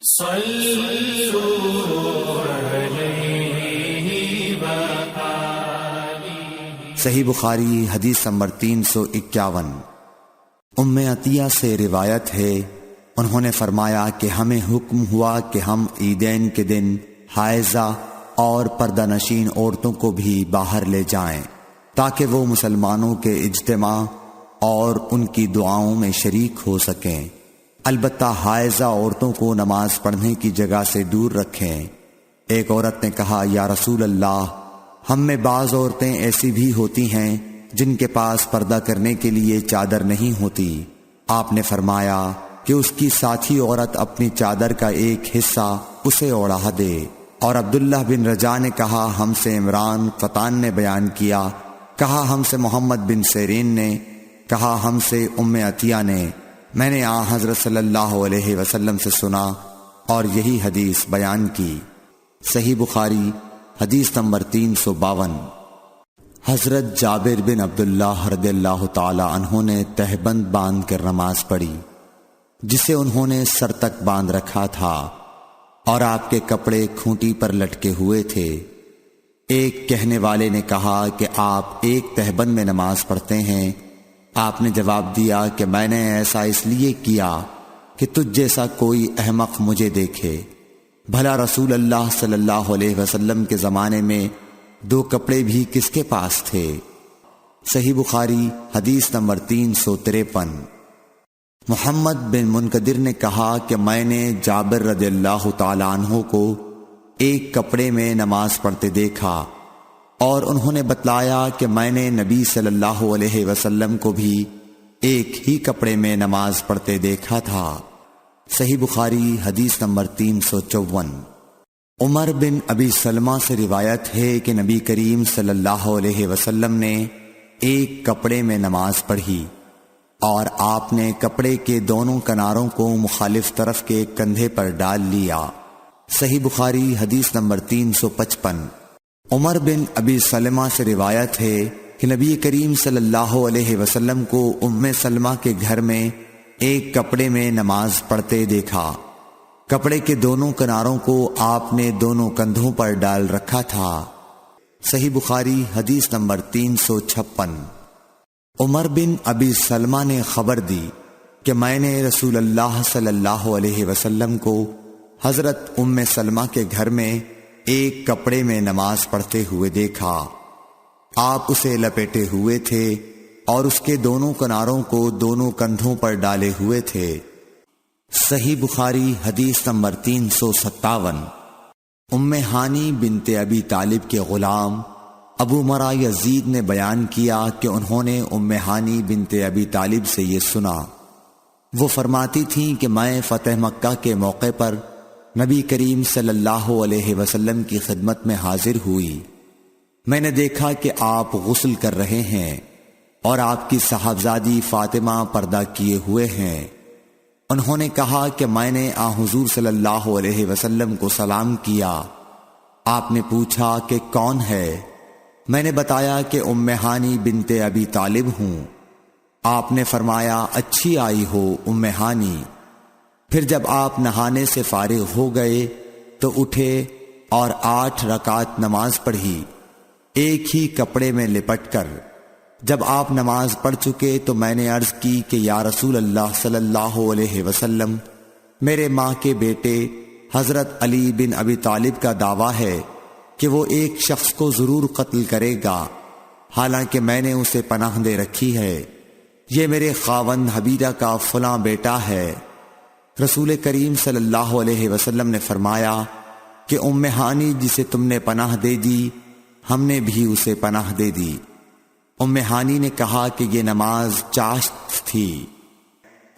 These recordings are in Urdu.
صحیح بخاری حدیث نمبر 351۔ ام عطیہ سے روایت ہے، انہوں نے فرمایا کہ ہمیں حکم ہوا کہ ہم عیدین کے دن حائضہ اور پردہ نشین عورتوں کو بھی باہر لے جائیں تاکہ وہ مسلمانوں کے اجتماع اور ان کی دعاؤں میں شریک ہو سکیں، البتہ حائضہ عورتوں کو نماز پڑھنے کی جگہ سے دور رکھیں۔ ایک عورت نے کہا، یا رسول اللہ، ہم میں بعض عورتیں ایسی بھی ہوتی ہیں جن کے پاس پردہ کرنے کے لیے چادر نہیں ہوتی۔ آپ نے فرمایا کہ اس کی ساتھی عورت اپنی چادر کا ایک حصہ اسے اوڑھا دے۔ اور عبداللہ بن رجاء نے کہا، ہم سے عمران قطان نے بیان کیا، کہا ہم سے محمد بن سیرین نے، کہا ہم سے ام عطیہ نے، میں نے حضرت صلی اللہ علیہ وسلم سے سنا اور یہی حدیث بیان کی۔ صحیح بخاری حدیث نمبر 352۔ حضرت جابر بن عبداللہ رضی اللہ تعالی عنہ نے تہبند باندھ کر نماز پڑھی جسے انہوں نے سر تک باندھ رکھا تھا اور آپ کے کپڑے کھونٹی پر لٹکے ہوئے تھے۔ ایک کہنے والے نے کہا کہ آپ ایک تہبند میں نماز پڑھتے ہیں؟ آپ نے جواب دیا کہ میں نے ایسا اس لیے کیا کہ تجھ جیسا کوئی احمق مجھے دیکھے۔ بھلا رسول اللہ صلی اللہ علیہ وسلم کے زمانے میں 2 کپڑے بھی کس کے پاس تھے؟ صحیح بخاری حدیث نمبر 353۔ محمد بن منقدر نے کہا کہ میں نے جابر رضی اللہ تعالی عنہ کو ایک کپڑے میں نماز پڑھتے دیکھا اور انہوں نے بتلایا کہ میں نے نبی صلی اللہ علیہ وسلم کو بھی ایک ہی کپڑے میں نماز پڑھتے دیکھا تھا۔ صحیح بخاری حدیث نمبر 354۔ عمر بن ابی سلمہ سے روایت ہے کہ نبی کریم صلی اللہ علیہ وسلم نے ایک کپڑے میں نماز پڑھی اور آپ نے کپڑے کے دونوں کناروں کو مخالف طرف کے کندھے پر ڈال لیا۔ صحیح بخاری حدیث نمبر 355۔ عمر بن ابی سلمہ سے روایت ہے کہ نبی کریم صلی اللہ علیہ وسلم کو ام سلمہ کے گھر میں ایک کپڑے میں نماز پڑھتے دیکھا۔ کپڑے کے دونوں کناروں کو آپ نے دونوں کندھوں پر ڈال رکھا تھا۔ صحیح بخاری حدیث نمبر 356۔ عمر بن ابی سلمہ نے خبر دی کہ میں نے رسول اللہ صلی اللہ علیہ وسلم کو حضرت ام سلمہ کے گھر میں ایک کپڑے میں نماز پڑھتے ہوئے دیکھا۔ آپ اسے لپیٹے ہوئے تھے اور اس کے دونوں کناروں کو دونوں کندھوں پر ڈالے ہوئے تھے۔ صحیح بخاری حدیث نمبر 357۔ ام ہانی بنت ابی طالب کے غلام ابو مرہ یزید نے بیان کیا کہ انہوں نے ام ہانی بنت ابی طالب سے یہ سنا۔ وہ فرماتی تھیں کہ میں فتح مکہ کے موقع پر نبی کریم صلی اللہ علیہ وسلم کی خدمت میں حاضر ہوئی۔ میں نے دیکھا کہ آپ غسل کر رہے ہیں اور آپ کی صاحبزادی فاطمہ پردہ کیے ہوئے ہیں۔ انہوں نے کہا کہ میں نے حضور صلی اللہ علیہ وسلم کو سلام کیا۔ آپ نے پوچھا کہ کون ہے؟ میں نے بتایا کہ ام ہانی بنت ابی طالب ہوں۔ آپ نے فرمایا، اچھی آئی ہو ام ہانی۔ پھر جب آپ نہانے سے فارغ ہو گئے تو اٹھے اور 8 رکعت نماز پڑھی ایک ہی کپڑے میں لپٹ کر۔ جب آپ نماز پڑھ چکے تو میں نے عرض کی کہ یا رسول اللہ صلی اللہ علیہ وسلم، میرے ماں کے بیٹے حضرت علی بن ابی طالب کا دعویٰ ہے کہ وہ ایک شخص کو ضرور قتل کرے گا، حالانکہ میں نے اسے پناہ دے رکھی ہے۔ یہ میرے خاوند حبیرہ کا فلاں بیٹا ہے۔ رسول کریم صلی اللہ علیہ وسلم نے فرمایا کہ ام ہانی جسے تم نے پناہ دے دی، ہم نے بھی اسے پناہ دے دی۔ ام ہانی نے کہا کہ یہ نماز چاشت تھی۔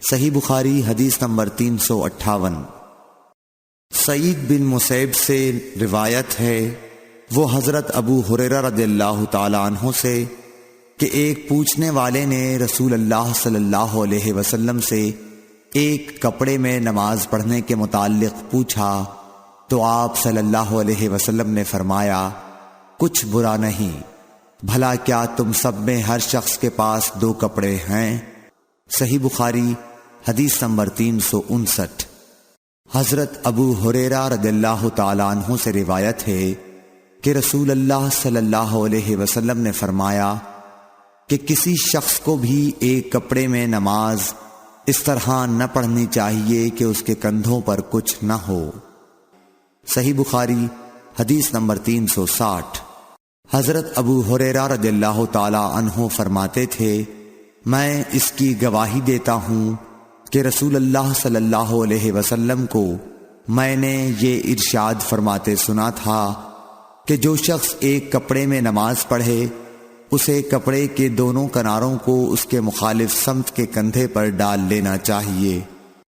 صحیح بخاری حدیث نمبر 358۔ سعید بن مسیب سے روایت ہے، وہ حضرت ابو ہریرہ رضی اللہ تعالی عنہ سے کہ ایک پوچھنے والے نے رسول اللہ صلی اللہ علیہ وسلم سے ایک کپڑے میں نماز پڑھنے کے متعلق پوچھا تو آپ صلی اللہ علیہ وسلم نے فرمایا، کچھ برا نہیں، بھلا کیا تم سب میں ہر شخص کے پاس 2 کپڑے ہیں؟ صحیح بخاری حدیث نمبر 359۔ حضرت ابو ہریرہ رضی اللہ تعالیٰ عنہ سے روایت ہے کہ رسول اللہ صلی اللہ علیہ وسلم نے فرمایا کہ کسی شخص کو بھی ایک کپڑے میں نماز اس طرح نہ پڑھنی چاہیے کہ اس کے کندھوں پر کچھ نہ ہو۔ صحیح بخاری حدیث نمبر 360۔ حضرت ابو ہریرہ رضی اللہ تعالی عنہ فرماتے تھے، میں اس کی گواہی دیتا ہوں کہ رسول اللہ صلی اللہ علیہ وسلم کو میں نے یہ ارشاد فرماتے سنا تھا کہ جو شخص ایک کپڑے میں نماز پڑھے اسے کپڑے کے دونوں کناروں کو اس کے مخالف سمت کے کندھے پر ڈال لینا چاہیے۔